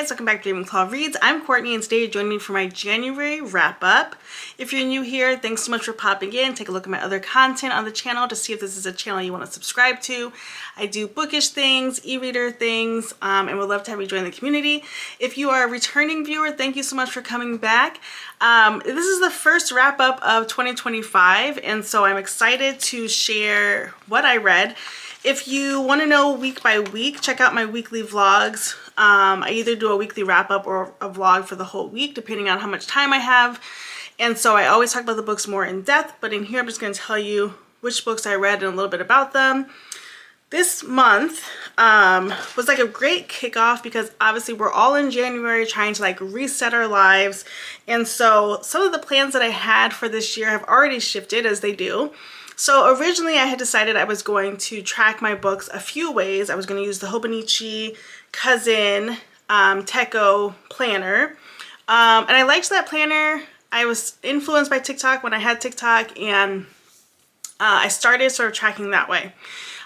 guys, welcome back to Bibliophile Reads. I'm Courtney and today you're joining me for my January wrap up. If you're new here, thanks so much for popping in. Take a look at my other content on the channel to see if this is a channel you want to subscribe to. I do bookish things, e-reader things, and would love to have you join the community. If you are a returning viewer, thank you so much for coming back. This is the first wrap up of 2025, and so I'm excited to share what I read. If you want to know week by week, check out my weekly vlogs. I either do a weekly wrap up or a vlog for the whole week, depending on how much time I have. And so I always talk about the books more in depth, but in here I'm just going to tell you which books I read and a little bit about them. This month was like a great kickoff because obviously we're all in January trying to like reset our lives. And so some of the plans that I had for this year have already shifted, as they do. So originally I had decided I was going to track my books a few ways. I was going to use the Hobonichi Cousin Techo planner. And I liked that planner. I was influenced by TikTok when I had TikTok, and I started sort of tracking that way.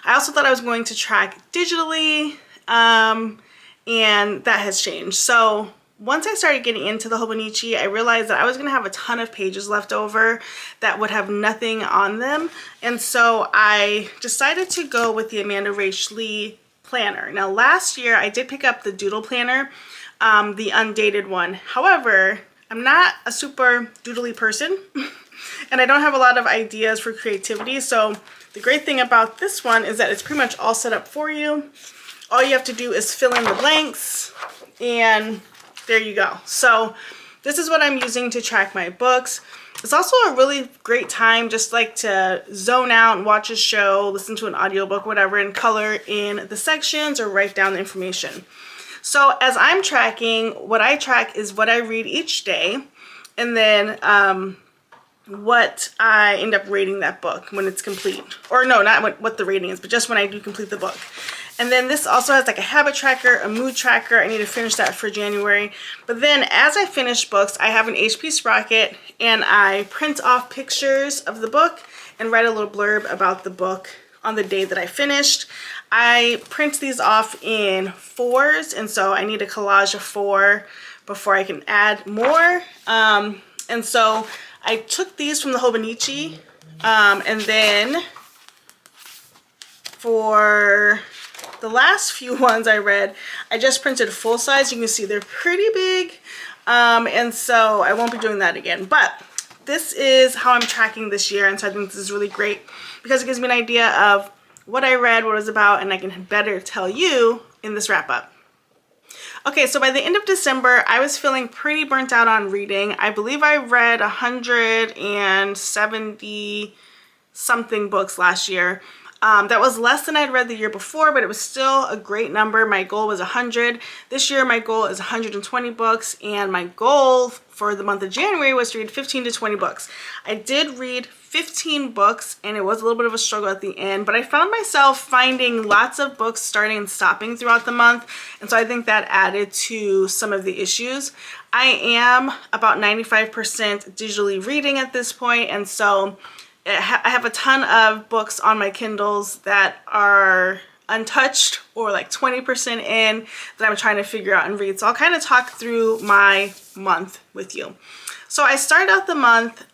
I also thought I was going to track digitally, and that has changed. So once I started getting into the Hobonichi, I realized that I was going to have a ton of pages left over that would have nothing on them. And so I decided to go with the Amanda Rach Lee planner. Now last year I did pick up the Doodle planner, the undated one. However, I'm not a super doodly person and I don't have a lot of ideas for creativity. So the great thing about this one is that it's pretty much all set up for you. All you have to do is fill in the blanks and there you go. So this is what I'm using to track my books. It's also a really great time just like to zone out and watch a show, listen to an audiobook, whatever, and color in the sections or write down the information. So as I'm tracking, what I track is what I read each day, and then what I end up rating that book when it's complete. Or no, not what the rating is, but just when I do complete the book. And then this also has like a habit tracker, a mood tracker. I need to finish that for January. But then as I finish books, I have an HP Sprocket and I print off pictures of the book and write a little blurb about the book on the day that I finished. I print these off in 4s, and so I need a collage of 4 before I can add more. And so I took these from the Hobonichi, and then for the last few ones I read, I just printed full size. You can see they're pretty big, and so I won't be doing that again. But this is how I'm tracking this year, and so I think this is really great because it gives me an idea of what I read, what it was about, and I can better tell you in this wrap up. Okay, so by the end of December, I was feeling pretty burnt out on reading. I believe I read 170 something books last year. That was less than I'd read the year before, but it was still a great number. My goal was 100. This year, my goal is 120 books, and my goal for the month of January was to read 15 to 20 books. I did read 15 books, and it was a little bit of a struggle at the end, but I found myself finding lots of books starting and stopping throughout the month, and so I think that added to some of the issues. I am about 95% digitally reading at this point, and so I have a ton of books on my Kindles that are untouched or like 20% in that I'm trying to figure out and read. So I'll kind of talk through my month with you. So I started out the month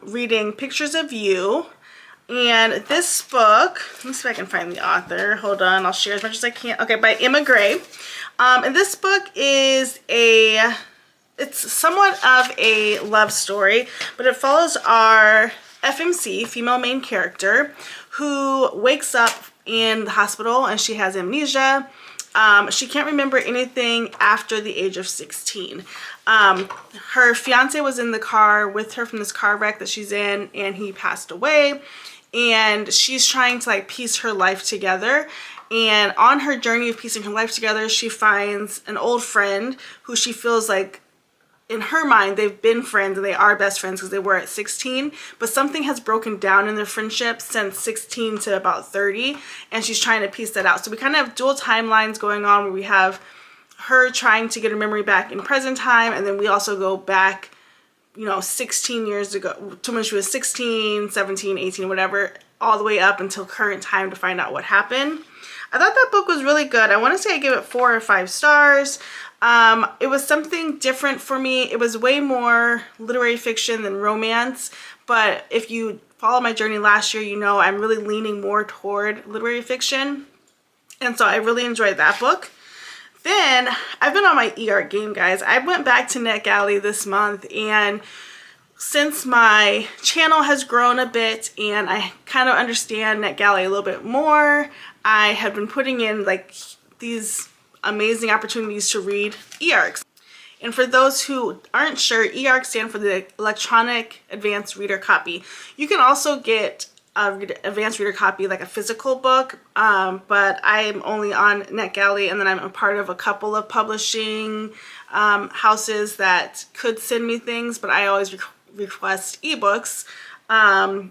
reading Pictures of You, and this book, let me see if I can find the author. Hold on, I'll share as much as I can. Okay, by Emma Gray. And this book is it's somewhat of a love story, but it follows our FMC, female main character, who wakes up in the hospital and she has amnesia. She can't remember anything after the age of 16. Her fiance was in the car with her from this car wreck that she's in, and he passed away, and she's trying to like piece her life together. And on her journey of piecing her life together, she finds an old friend who she feels like, in her mind, they've been friends and they are best friends because they were at 16, but something has broken down in their friendship since 16 to about 30, and she's trying to piece that out. So we kind of have dual timelines going on where we have her trying to get her memory back in present time, and then we also go back, 16 years ago to when she was 16, 17, 18, whatever, all the way up until current time to find out what happened. I thought that book was really good. I want to say I gave it 4 or 5 stars. It was something different for me. It was way more literary fiction than romance, but if you follow my journey last year, you know I'm really leaning more toward literary fiction, and so I really enjoyed that book. Then I've been on my e-art game, guys. I went back to NetGalley this month, and since my channel has grown a bit and I kind of understand NetGalley a little bit more, I have been putting in like these amazing opportunities to read eARCs. And for those who aren't sure, eARC stands for the Electronic Advanced Reader Copy. You can also get advanced reader copy like a physical book, but I'm only on NetGalley, and then I'm a part of a couple of publishing houses that could send me things, but I always request ebooks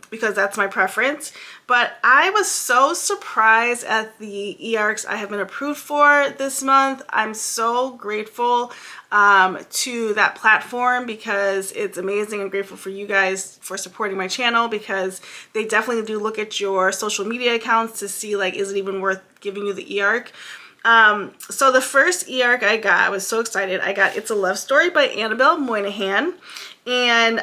because that's my preference. But I was so surprised at the eARCs I have been approved for this month. I'm so grateful to that platform because it's amazing. I'm grateful for you guys for supporting my channel, because they definitely do look at your social media accounts to see like, is it even worth giving you the eARC? So the first eARC I got, I was so excited. I got It's a Love Story by Annabelle Moynihan. And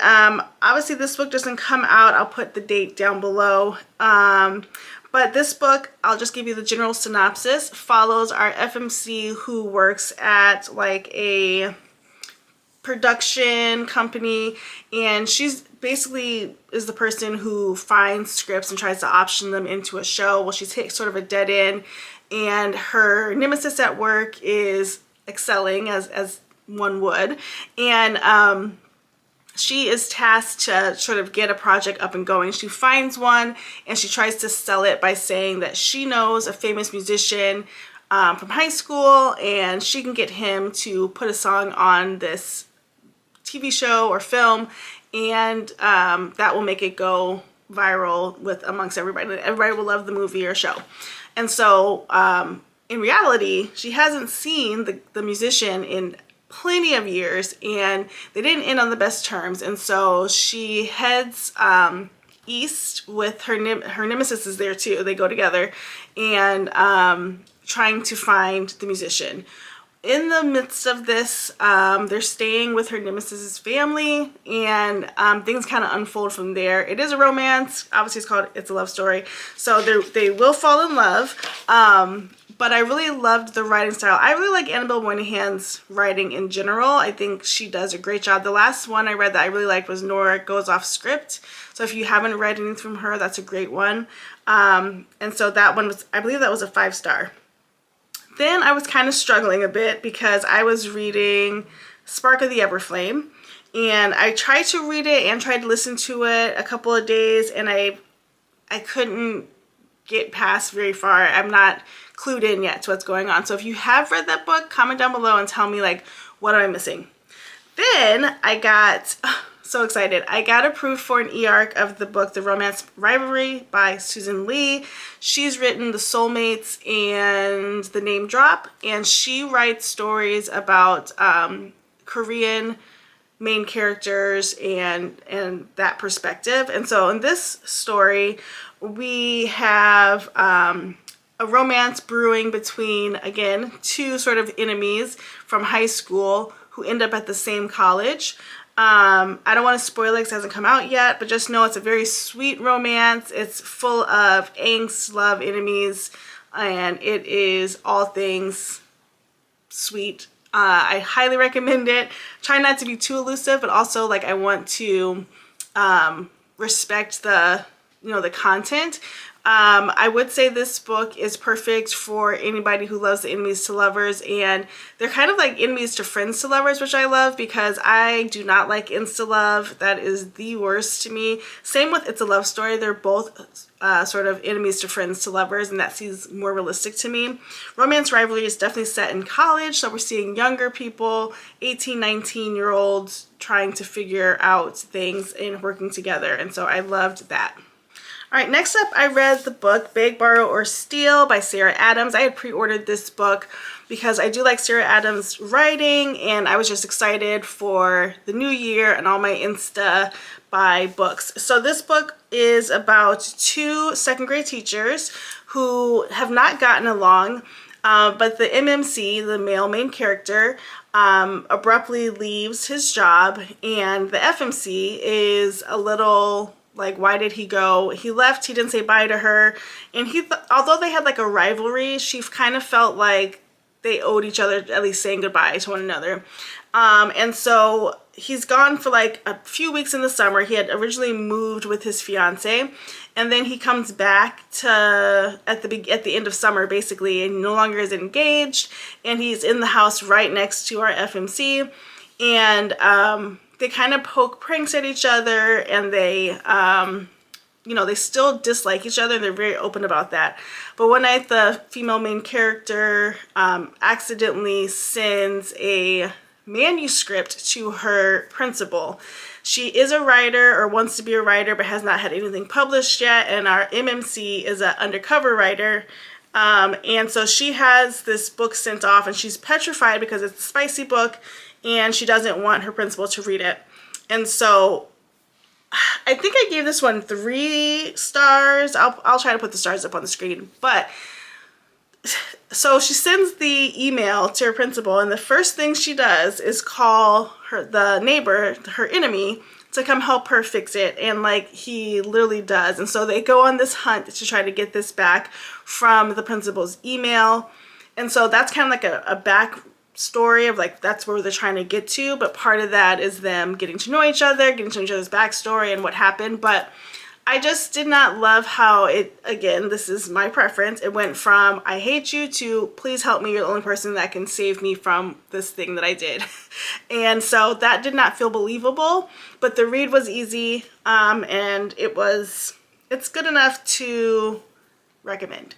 obviously this book doesn't come out. I'll put the date down below. But this book, I'll just give you the general synopsis, follows our FMC who works at like a production company, and she's basically is the person who finds scripts and tries to option them into a show. Well, she's hit sort of a dead end, and her nemesis at work is excelling as one would, and she is tasked to sort of get a project up and going. She finds one and she tries to sell it by saying that she knows a famous musician from high school, and she can get him to put a song on this TV show or film, and that will make it go viral with amongst everybody. Everybody will love the movie or show. And so in reality, she hasn't seen the musician in plenty of years, and they didn't end on the best terms, and so she heads east with her nemesis is there too. They go together, and trying to find the musician. In the midst of this, they're staying with her nemesis's family, and things kind of unfold from there. It is a romance. Obviously, it's called It's a Love Story, so they will fall in love. But I really loved the writing style. I really like Annabelle Moynihan's writing in general. I think she does a great job. The last one I read that I really liked was Nora Goes Off Script. So if you haven't read anything from her, that's a great one. And so that one was, I believe that was a 5-star. Then I was kind of struggling a bit because I was reading Spark of the Everflame, and I tried to read it and tried to listen to it a couple of days, and I couldn't get past very far. I'm not clued in yet to what's going on. So if you have read that book, comment down below and tell me like, what am I missing? Then I got so excited. I got approved for an eARC of the book The Romance Rivalry by Susan Lee. She's written The Soulmates and The Name Drop, and she writes stories about Korean main characters and that perspective. And so in this story, we have a romance brewing between, again, 2 sort of enemies from high school who end up at the same college. I don't want to spoil it because it hasn't come out yet, but just know it's a very sweet romance. It's full of angst, love, enemies, and it is all things sweet. I highly recommend it. Try not to be too elusive, but also like I want to respect the content. I would say this book is perfect for anybody who loves the enemies to lovers, and they're kind of like enemies to friends to lovers, which I love because I do not like insta love. That is the worst to me. Same with It's a Love Story. They're both sort of enemies to friends to lovers, and that seems more realistic to me. Romance Rivalry is definitely set in college, so we're seeing younger people, 18, 19-year-olds trying to figure out things and working together, and so I loved that. All right, next up, I read the book Beg, Borrow, or Steal by Sarah Adams. I had pre-ordered this book because I do like Sarah Adams' writing, and I was just excited for the new year and all my Insta buy books. So this book is about 2 second grade teachers who have not gotten along, but the MMC, the male main character, abruptly leaves his job, and the FMC is a little like, why did he go? He left, he didn't say bye to her, and although they had like a rivalry, she kind of felt like they owed each other at least saying goodbye to one another. And so he's gone for like a few weeks in the summer. He had originally moved with his fiance, and then he comes back to at the end of summer basically, and no longer is engaged, and he's in the house right next to our FMC, and they kind of poke pranks at each other, and they you know, they still dislike each other. They're very open about that. But one night the female main character accidentally sends a manuscript to her principal. She is a writer, or wants to be a writer, but has not had anything published yet, and our MMC is an undercover writer. And so she has this book sent off, and she's petrified because it's a spicy book, and she doesn't want her principal to read it. And so I think I gave this one 3 stars. I'll try to put the stars up on the screen. But so she sends the email to her principal, and the first thing she does is call the neighbor, her enemy, to come help her fix it. And like, he literally does. And so they go on this hunt to try to get this back from the principal's email. And so that's kind of like a back story of like, that's where they're trying to get to, but part of that is them getting to know each other, getting to know each other's backstory and what happened. But I just did not love how it, again, this is my preference, it went from I hate you to please help me, you're the only person that can save me from this thing that I did. And so that did not feel believable, but the read was easy, and it's good enough to recommend.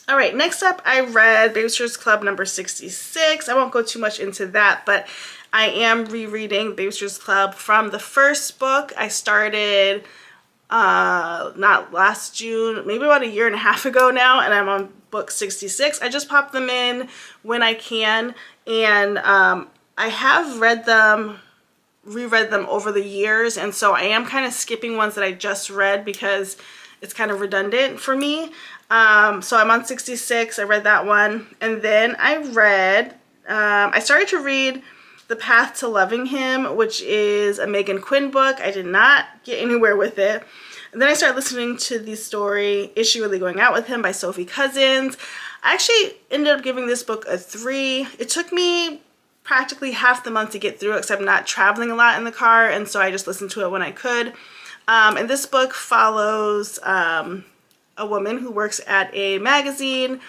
All right, next up, I read Babysitter's Club number 66. I won't go too much into that, but I am rereading Babysitter's Club from the first book. I started not last June, maybe about 1.5 years ago now, and I'm on book 66. I just pop them in when I can, and I have reread them over the years, and so I am kind of skipping ones that I just read because it's kind of redundant for me. So I'm on 66, I read that one, and then I started to read The Path to Loving Him, which is a Megan Quinn book. I did not get anywhere with it. And then I started listening to the story, Is She Really Going Out With Him by Sophie Cousins. I actually ended up giving this book a 3. It took me practically half the month to get through it, because I'm not traveling a lot in the car, and so I just listened to it when I could. And this book follows a woman who works at a magazine,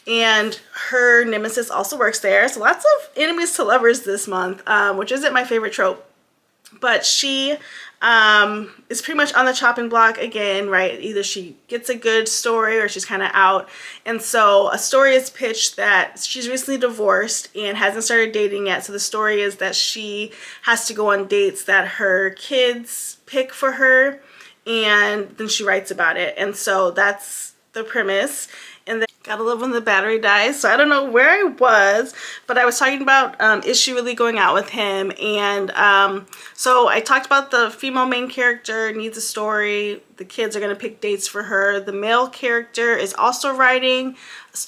and her nemesis also works there. So lots of enemies to lovers this month, which isn't my favorite trope. But she is pretty much on the chopping block again, right? Either she gets a good story or she's kind of out. And so a story is pitched that she's recently divorced and hasn't started dating yet. So the story is that she has to go on dates that her kids pick for her, and then she writes about it. And so that's the premise. And then gotta love when the battery dies. So I don't know where I was, but I was talking about Is She Really Going Out With Him? And so I talked about the female main character needs a story. The kids are gonna pick dates for her. The male character is also writing a story.